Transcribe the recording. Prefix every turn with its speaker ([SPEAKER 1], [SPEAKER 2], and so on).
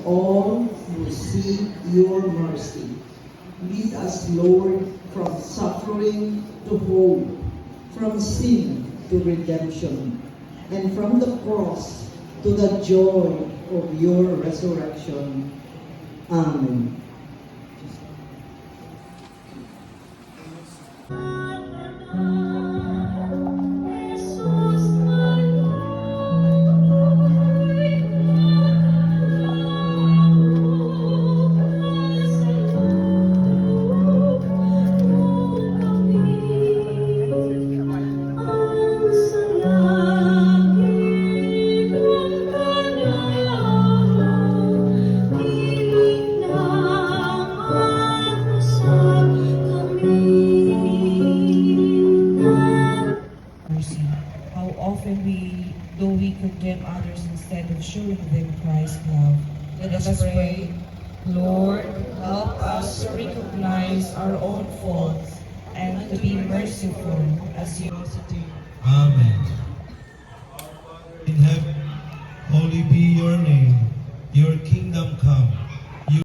[SPEAKER 1] all who seek your mercy. Lead us, Lord, from suffering to hope, from sin to redemption, and from the cross to the joy of your resurrection. Amen.
[SPEAKER 2] How often do we condemn others instead of showing them Christ's love? Let us pray. Lord, help us to recognize our own faults and to be merciful as you are.
[SPEAKER 3] Amen. In heaven, holy be your name.